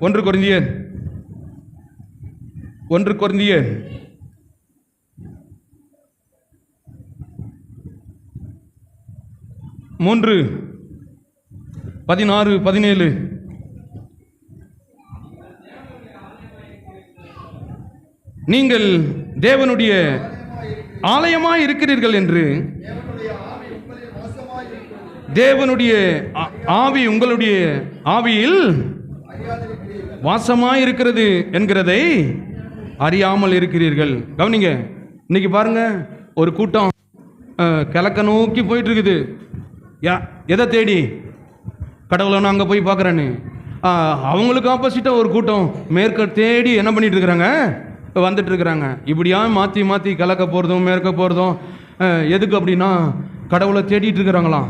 1 கொரிந்தியர் 3:16-17. நீங்கள் தேவனுடைய ஆலயமாய் இருக்கிறீர்கள் என்று தேவனுடைய ஆவி உங்களுடைய ஆவியில் வாசமாய் இருக்கிறது என்கிறதை அறியாமல் இருக்கிறீர்கள். கவனிங்க, இன்னைக்கு பாருங்க, ஒரு கூட்டம் கிழக்க நோக்கி போயிட்டு இருக்குது. எதை தேடி? கடவுளை நான் அங்கே போய் பார்க்குறேன்னு. அவங்களுக்கு ஆப்போசிட்டாக ஒரு கூட்டம் மேற்க தேடி என்ன பண்ணிட்டு இருக்கிறாங்க, வந்துட்டு இருக்கிறாங்க. இப்படியா மாற்றி மாற்றி கிழக்க போகிறதும் மேற்க போகிறதும் எதுக்கு அப்படின்னா கடவுளை தேடிட்டு இருக்கிறாங்களாம்.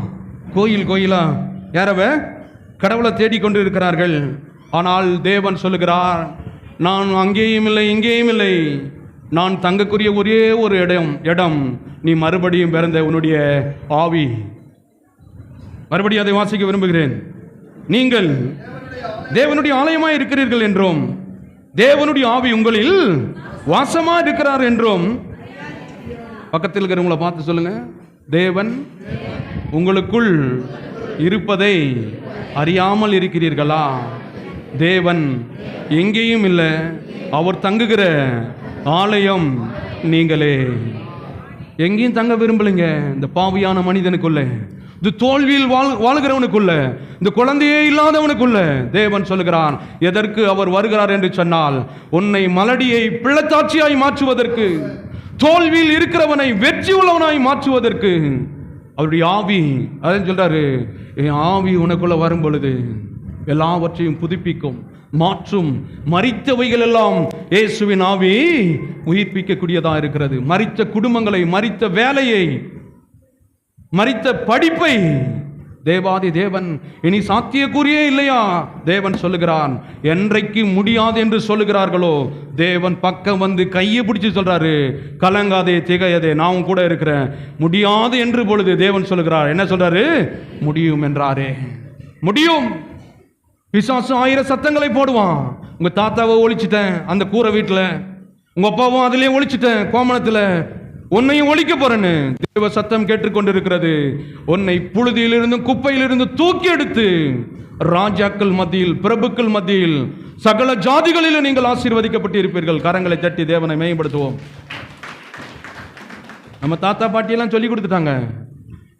கோயிலா யாரவ கடவுளை தேடிக்கொண்டு இருக்கிறார்கள். ஆனால் தேவன் சொல்லுகிறார், நான் அங்கேயும் இல்லை இங்கேயும் இல்லை, நான் தங்கக்குரிய ஒரே ஒரு இடம் நீ மறுபடியும் பிறந்த உன்னுடைய ஆவி. மறுபடியும் அதை வாசிக்க விரும்புகிறேன். நீங்கள் தேவனுடைய ஆலயமாய் இருக்கிறீர்கள் என்றும் தேவனுடைய ஆவி உங்களில் வாசமா இருக்கிறார் என்றும். பக்கத்தில் இருக்கிறவங்களை பார்த்து சொல்லுங்க, தேவன் உங்களுக்குள் இருப்பதை அறியாமல் இருக்கிறீர்களா? தேவன் எங்கேயும் இல்லை, அவர் தங்குகிற ஆலயம் நீங்களே. எங்கேயும் தங்க விரும்பலைங்க இந்த பாவியான மனிதனுக்குள்ள, இந்த தோல்வியில் வாழ்கிறவனுக்குள்ள, இந்த குழந்தையே இல்லாதவனுக்குள்ள தேவன் சொல்லுகிறான், எதற்கு அவர் வருகிறார் என்று சொன்னால், உன்னை மலடியை பிள்ளைத்தாட்சியாய் மாற்றுவதற்கு, தோல்வியில் இருக்கிறவனை வெற்றி உள்ளவனாய் மாற்றுவதற்கு. அவருடைய ஆவி அதான் சொல்றாரு, என் ஆவி உனக்குள்ள வரும் பொழுது எல்லாவற்றையும் புதுப்பிக்கும், மாற்றும். மரித்தவைகள் எல்லாம் இயேசுவின் ஆவி உயிர்ப்பிக்கக்கூடியதா இருக்கிறது. மரித்த குடும்பங்களை, மரித்த வேலையை, மரித்த படிப்பை தேவாதி தேவன் இனி சாத்தியக்கூறியே இல்லையா? தேவன் சொல்லுகிறான், என்றைக்கு முடியாது என்று சொல்லுகிறார்களோ தேவன் பக்கம் வந்து கையை பிடிச்சு சொல்றாரு, கலங்காதே திகையாதே, நான் கூட இருக்கிறேன். முடியாது என்று பொழுது தேவன் சொல்லுகிறார், என்ன சொல்றாரு? முடியும் என்றாரே. முடியும். பிசாசு 1000 சத்தங்களை போடுவான். உங்க தாத்தாவை ஒழிச்சிட்டேன் அந்த கூரை வீட்டில், உங்க அப்பாவும் அதிலே ஒழிச்சிட்டேன் கோமணத்தில், உன்னையும் ஒழிக்க போறேன்னு தேவ சத்தம் கேட்டுக்கொண்டிருக்கிறது. உன்னை புழுதியிலிருந்தும் குப்பையிலிருந்து தூக்கி எடுத்து ராஜாக்கள் மத்தியில், பிரபுக்கள் மத்தியில், சகல ஜாதிகளில் நீங்கள் ஆசீர்வதிக்கப்பட்டு இருப்பீர்கள். கரங்களை தட்டி தேவனை மேம்படுத்துவோம். நம்ம தாத்தா பாட்டியெல்லாம் சொல்லி கொடுத்துட்டாங்க,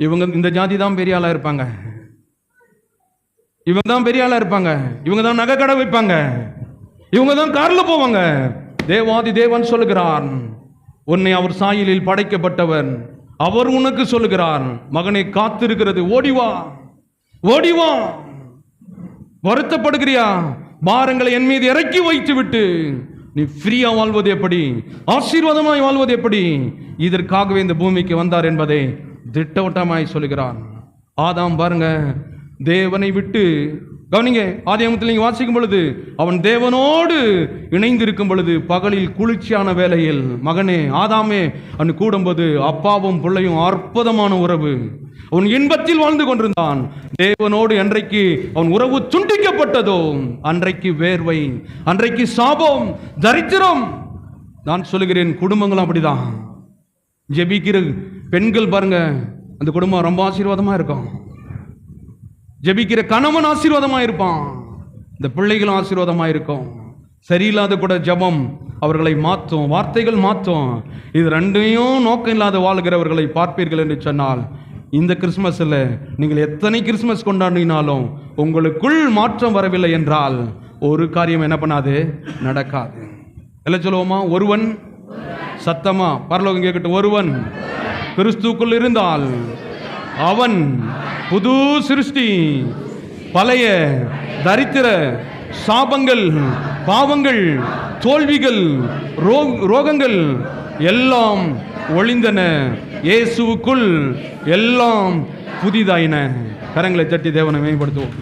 இவங்க இந்த ஜாதி தான் பெரிய ஆளா இருப்பாங்க, இவங்க தான் பெரிய ஆளா இருப்பாங்க, இவங்க தான் நகை கடை வைப்பாங்க, இவங்க தான் கார்ல போவாங்க. தேவாதி தேவன் சொல்லுகிறான், உன்னை அவர் சாயலில் படைக்கப்பட்டவன், அவர் உனக்கு சொல்லுகிறார், மகனை காத்திருக்கிறது, ஓடிவா ஓடிவா. வருத்தப்படுகிறியா? பாரங்களை என் மீது இறக்கி வைத்து விட்டு நீ ஃப்ரீயா வாழ்வது எப்படி, ஆசீர்வாதமாய் வாழ்வது எப்படி, இதற்காகவே இந்த பூமிக்கு வந்தார் என்பதை திட்டவட்டமாய் சொல்லுகிறான். ஆதாம் பாருங்க, தேவனை விட்டு, கவனிங்க, ஆதியாகமத்தில் நீங்க வாசிக்கும் பொழுது அவன் தேவனோடு இணைந்து இருக்கும் பொழுது பகலில் குளிர்ச்சியான வேளையில், மகனே ஆதாமே அவன் கூடும்போது அப்பாவும் பிள்ளையும் அற்புதமான உறவு, அவன் இன்பத்தில் வாழ்ந்து கொண்டிருந்தான். தேவனோடு என்றைக்கு அவன் உறவு துண்டிக்கப்பட்டதோ அன்றைக்கு வேர்வை, அன்றைக்கு சாபம், தரித்திரம். நான் சொல்லுகிறேன், குடும்பங்களும் அப்படிதான். ஜெபிக்கிற பெண்கள் பாருங்க, அந்த குடும்பம் ரொம்ப ஆசீர்வாதமா இருக்கும். ஜெபிக்கிற கணவன் ஆசீர்வாதமா இருப்பான், இந்த பிள்ளைகளும் ஆசீர்வாதமா இருக்கும். சரியில்லாத கூட ஜெபம் அவர்களை மாற்றும், வார்த்தைகள் மாற்றும். இது ரெண்டையும் நோக்கம் இல்லாத வாழ்கிறவர்களை பார்ப்பீர்கள் என்று சொன்னால், இந்த கிறிஸ்மஸ்ல நீங்கள் எத்தனை கிறிஸ்மஸ் கொண்டாடினாலும் உங்களுக்குள் மாற்றம் வரவில்லை என்றால் ஒரு காரியம் என்ன பண்ணாது, நடக்காது. எல்லாம் சொல்லுவோமா? ஒருவன், சத்தமா பரலோகம் கேட்கட்டும், ஒருவன் கிறிஸ்துவுக்குள் இருந்தால் அவன் புது சிருஷ்டி, பழைய தரித்திர சாபங்கள், பாவங்கள், தோல்விகள், ரோகங்கள் எல்லாம் ஒளிந்தன, இயேசுவுக்குள் எல்லாம் புதிதாயின. கரங்களை தட்டி தேவனை மேம்படுத்துவோம்.